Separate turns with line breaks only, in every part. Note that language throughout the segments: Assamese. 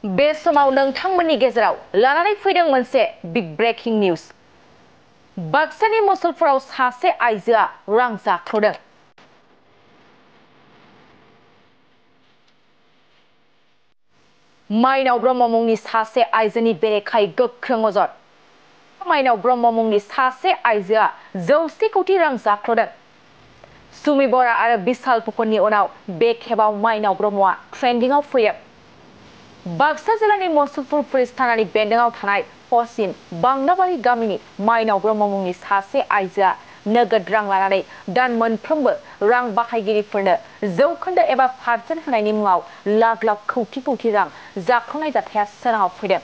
बे समाव नोंथांमोननि गेजेराव लानानै फैदों मोनसे बिग ब्रेकिं निउज। बाक्सानि मुसलपुराव सासे आइजोआ रां जाख्ल'दों। माइनाव ब्रह्म मुंनि सासे आइजोनि बेरेखायै गोख्रों अजद। माइनाव ब्रह्म मुंनि सासे आइजोआ 100 कोटी रां जाख्ल'दों। सुमि बरा आरो बिशाल फुकननि उनाव बे खेबाव माइनाव ब्रह्मआ ट्रेन्डिंआव फैयो। बाक्सा जिल्लानि मुसलपुर पुलिस थानानि बेन्दोंआव थानाय पश्चिम बांनाबारि गामिनि माइनाव ब्रह्म मुंनि सासे आइजोआ नगद रां लानानै दान मोनफ्रोमबो रां बाहायगिरिफोरनो जौखोन्दो एबा % होनायनि मुङाव लाख लाख कौटि कौटि रां जाख्ल'नाय जाथाया सोराङाव फैदों।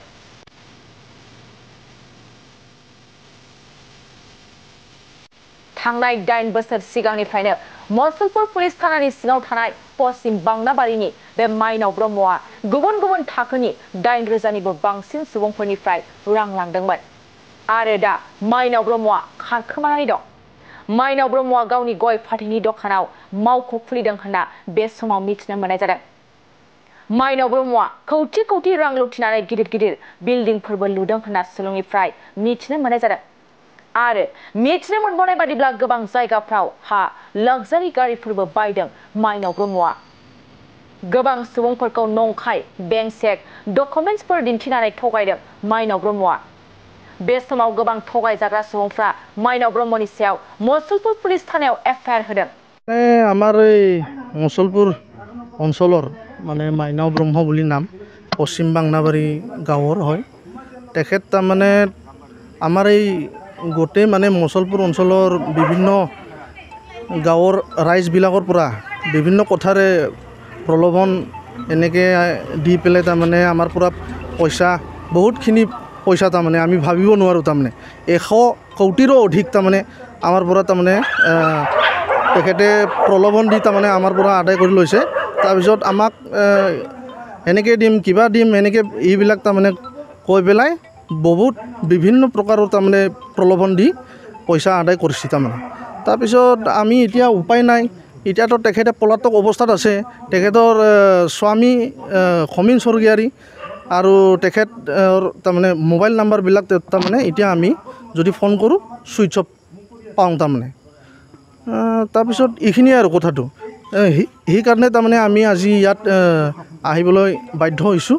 थांनाय 8 बोसोर सिगांनिफ्रायनो मुसलपुर पुलिस थानानि सिङाव थानाय पश्चिम बांनाबारिनि बे माइनाव ब्रह्मआ गुबुन गुबुन थाखोनि 8,000निबो बांसिन सुबुंफोरनिफ्राय रां लांदोंमोन आरो दा माइनाव ब्रह्मआ खारखोमानानै दं। माइनाव ब्रह्मआ गावनि गय फाथैनि दखानाव मावख' खुलिदों होनना बे समाव मिथिनो मोननाय जादों। माइनाव ब्रह्मआ कौटि कौटि रां लुथिनानै गिदिर गिदिर बिल्डिंफोरबो लुदों होनना सुलुंनिफ्राय मिथिनो मोननाय जादों आरो मिथिनो मोनबावनाय बादिब्ला गोबां जायगाफ्राव लाक्जारि गारिफोरबो बायदों माइनाव ब्रह्मआ। गोबां सुबुंफोरखौ नंखाय बेंक चेक डकुमेन्ट्सफोर दिन्थिनानै थगायदों माइनाव ब्रह्मआ। बे समाव गोबां थगायजाग्रा सुबुंफ्रा माइनाव ब्रह्मनि सायाव मुसलपुर पुलिस थानायाव एफआईआर होदों।
आमार मुसलपुर अঞ্চলৰ মানে মাইনাও ব্ৰহ্ম বুলি নাম, পশ্চিম বাংনাবাৰী গাঁৱৰ হয় তেখেত। তাৰমানে আমাৰ এই গোটেই মানে মুসলপুৰ অঞ্চলৰ বিভিন্ন গাঁৱৰ ৰাইজবিলাকৰ পৰা বিভিন্ন কথাৰে প্ৰলোভন এনেকৈ দি পেলাই তাৰমানে আমাৰ পৰা পইচা বহুতখিনি পইচা তাৰমানে আমি ভাবিব নোৱাৰোঁ। তাৰমানে 100 কোটিৰো অধিক তাৰমানে আমাৰ পৰা তাৰমানে তেখেতে প্ৰলোভন দি তাৰমানে আমাৰ পৰা আদায় কৰি লৈছে। তাৰপিছত আমাক এনেকৈ দিম কিবা দিম এনেকৈ এইবিলাক তাৰমানে কৈ পেলাই বহুত বিভিন্ন প্ৰকাৰৰ তাৰমানে প্ৰলোভন দি পইচা আদায় কৰিছে তাৰমানে। তাৰপিছত আমি এতিয়া উপায় নাই, এতিয়াতো তেখেতে পলাতক অৱস্থাত আছে। তেখেতৰ স্বামী সমীন স্বৰ্গীয়াৰী আৰু তেখেত তাৰমানে মোবাইল নাম্বাৰবিলাক তাৰমানে এতিয়া আমি যদি ফোন কৰোঁ ছুইচ অফ পাওঁ তাৰমানে। তাৰপিছত এইখিনিয়ে আৰু কথাটো। সেইকাৰণে তাৰমানে আমি আজি ইয়াত আহিবলৈ বাধ্য হৈছোঁ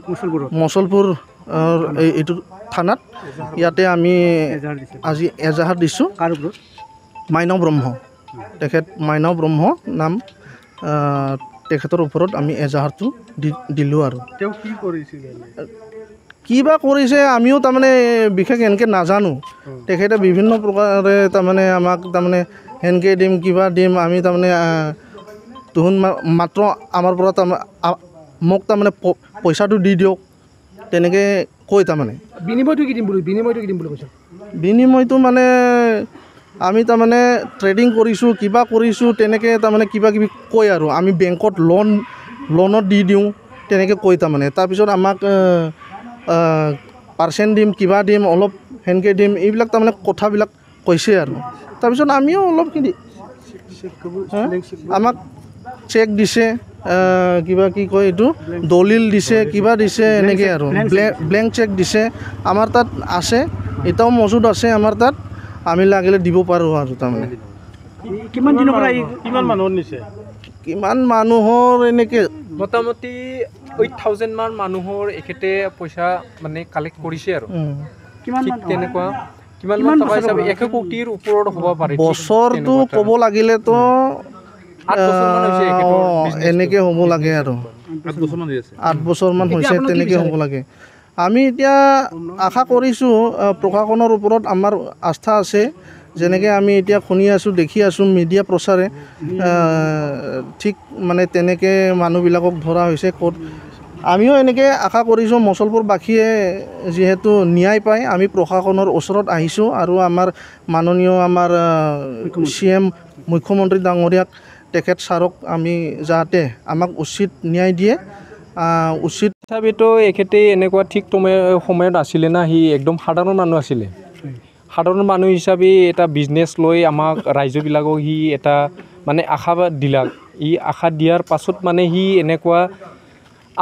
মুসলপুৰ এইটো থানাত। ইয়াতে আমি আজি এজাহাৰ দিছোঁ মাইনাও ব্ৰহ্ম। তেখেত মাইনাও ব্ৰহ্ম নাম, তেখেতৰ ওপৰত আমি এজাহাৰটো দিলোঁ। আৰু তেওঁ কি কৰিছিল কিবা কৰিছে আমিও তাৰমানে বিশেষ এনেকৈ নাজানো। তেখেতে বিভিন্ন প্ৰকাৰে তাৰমানে আমাক তাৰমানে এনেকৈ দিম কিবা দিম, আমি তাৰমানে তুহুন মাত্ৰ আমাৰ পৰা তাৰমানে মোক তাৰমানে পইচাটো দি দিয়ক তেনেকৈ কৈ তাৰমানে।
বিনিময়টো কি দিম বুলি কৈছে?
বিনিময়টো মানে আমি তাৰমানে ট্ৰেডিং কৰিছোঁ কিবা কৰিছোঁ তেনেকৈ তাৰমানে কিবা কিবি কয় আৰু আমি বেংকত লোনত দি দিওঁ তেনেকৈ কৈ তাৰমানে। তাৰপিছত আমাক পাৰ্চেণ্ট দিম কিবা দিম অলপ সেনেকৈ দিম এইবিলাক তাৰমানে কথাবিলাক কৈছে আৰু। তাৰপিছত আমিও অলপ আমাক চেক দিছে, কিবা কি কয় এইটো দলিল দিছে কিবা দিছে এনেকৈ আৰু ব্লেংক চেক দিছে। আমাৰ তাত আছে, এতিয়াও মজুদ আছে আমাৰ তাত, আমি লাগিলে দিব পাৰোঁ আৰু তাৰমানে।
কিমান দিনৰ পৰা কিমান মানুহৰ নিছে?
কিমান মানুহৰ এনেকৈ
মোটামুটি 8,000 মান মানুহৰ এখেতে পইচা মানে কালেক্ট কৰিছে আৰু
কিমান
তেনেকুৱা কিমান মান টকা হিচাপে 100 কোটিৰ ওপৰত হ'ব পাৰে।
বছৰটো ক'ব লাগিলেতো
8 বছৰমান হৈছে
এনেকৈ হ'ব লাগে আৰু 8 বছৰমান হৈছে তেনেকৈ হ'ব লাগে। আমি এতিয়া আশা কৰিছোঁ প্ৰশাসনৰ ওপৰত আমাৰ আস্থা আছে। যেনেকৈ আমি এতিয়া শুনি আছোঁ দেখি আছোঁ মিডিয়া প্ৰচাৰে ঠিক মানে তেনেকৈ মানুহবিলাকক ধৰা হৈছে ক'ত। আমিও এনেকৈ আশা কৰিছোঁ মুসলপুৰবাসীয়ে যিহেতু ন্যায় পায়, আমি প্ৰশাসনৰ ওচৰত আহিছোঁ আৰু আমাৰ মাননীয় আমাৰ CM মুখ্যমন্ত্ৰী ডাঙৰীয়াক তেখেত ছাৰক আমি যাতে আমাক উচিত ন্যায় দিয়ে। উচিত
হিচাপেতো এখেতে এনেকুৱা ঠিক সময়ত আছিলে না, সি একদম সাধাৰণ মানুহ আছিলে। সাধাৰণ মানুহ হিচাপে এটা বিজনেছ লৈ আমাক ৰাইজবিলাকক সি এটা মানে আশা দিলাক। ই আশা দিয়াৰ পাছত মানে সি এনেকুৱা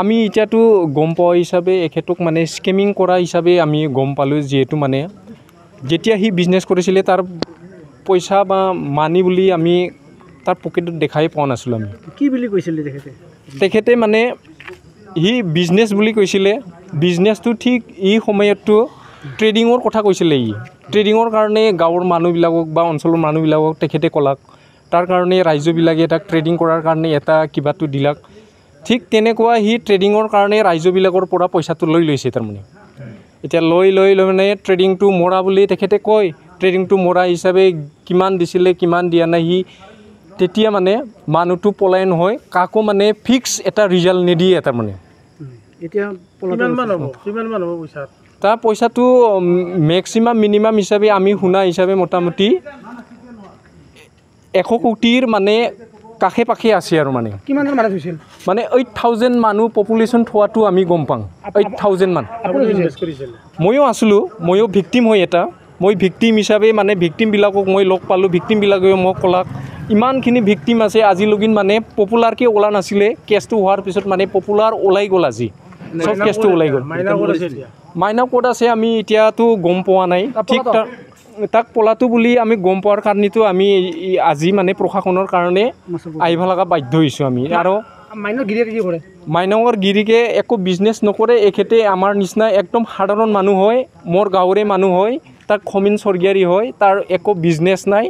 আমি এতিয়াতো গম পোৱা হিচাপে এখেতক মানে স্কেমিং কৰা হিচাপে আমি গম পালোঁ যিহেতু মানে যেতিয়া সি বিজনেছ কৰিছিলে তাৰ পইচা বা মানি বুলি আমি তাৰ পকেটত দেখাই পোৱা নাছিলোঁ আমি
কি বুলি কৈছিলে
তেখেতে মানে সি বিজনেছ বুলি কৈছিলে বিজনেছটো ঠিক এই সময়ততো ট্ৰেডিঙৰ কথা কৈছিলে ই ট্ৰেডিঙৰ কাৰণে গাঁৱৰ মানুহবিলাকক বা অঞ্চলৰ মানুহবিলাকক তেখেতে ক'লাক তাৰ কাৰণে ৰাজ্যবিলাকে তাক ট্ৰেডিং কৰাৰ কাৰণে এটা কিবাটো দিলাক ঠিক তেনেকুৱা সি ট্ৰেডিঙৰ কাৰণে ৰাজ্যবিলাকৰ পৰা পইচাটো লৈ লৈছে তাৰমানে এতিয়া লৈ মানে ট্ৰেডিংটো মৰা বুলি তেখেতে কয় ট্ৰেডিংটো মৰা হিচাপে কিমান দিছিলে কিমান দিয়া নাই সি তেতিয়া মানে মানুহটো পলায়ন হয় কাকো মানে ফিক্স এটা ৰিজাল্ট নিদিয়ে তাৰমানে
এতিয়া কিমান মান হ'ব পইচা
তাৰ পইচাটো মেক্সিমাম মিনিমাম হিচাপে আমি শুনা হিচাপে মোটামুটি 100 কোটিৰ মানে কাষে পাখে আছে আৰু মানে
কিমান মানুহ হৈছিল
মানে 8000 মানুহ পপুলেশ্যন থোৱাটো আমি গম পাওঁ 8000 মান ময়ো আছিলোঁ ময়ো ভিক্টিম হয় এটা মই ভিক্টিম হিচাপে মানে ভিক্টিমবিলাকক মই লগ পালোঁ ভিক্টিমবিলাকে মোক ক'লাক ইমানখিনি ভিক্টিম আছে আজিলৈকে মানে পপুলাৰকৈ ওলা নাছিলে কেছটো হোৱাৰ পিছত মানে পপুলাৰ ওলাই গ'ল আজি সব কেছটো ওলাই গ'ল মাইনা ক'ত আছে আমি এতিয়াতো গম পোৱা নাই ঠিক তাক পলাটো বুলি আমি গম পোৱাৰ কাৰণেতো আমি আজি মানে প্ৰশাসনৰ কাৰণে আহিব লগা বাধ্য হৈছোঁ আমি আৰু মাইনাৰ গিৰিকে একো বিজনেছ নকৰে এখেতে আমাৰ নিচিনা একদম সাধাৰণ মানুহ হয় মোৰ গাঁৱৰে মানুহ হয় তাৰ খমিন স্বৰ্গীয়াৰী হয় তাৰ একো বিজনেছ নাই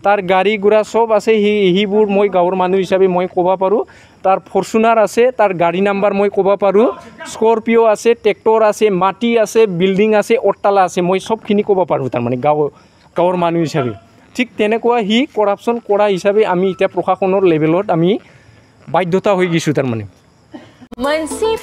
তাৰ গাড়ী গুড়া চব আছে সিবোৰ মই গাঁৱৰ মানুহ হিচাপে মই ক'ব পাৰোঁ তাৰ ফৰ্চুনাৰ আছে তাৰ গাড়ী নাম্বাৰ মই ক'ব পাৰোঁ স্কৰপিঅ' আছে ট্ৰেক্টৰ আছে মাটি আছে বিল্ডিং আছে অট্টালা আছে মই চবখিনি ক'ব পাৰোঁ তাৰমানে গাঁৱৰ মানুহ হিচাপে ঠিক তেনেকুৱা সি কৰাপশ্যন কৰা হিচাপে আমি এতিয়া প্ৰশাসনৰ লেভেলত আমি বাধ্যতা হৈ গৈছোঁ তাৰমানে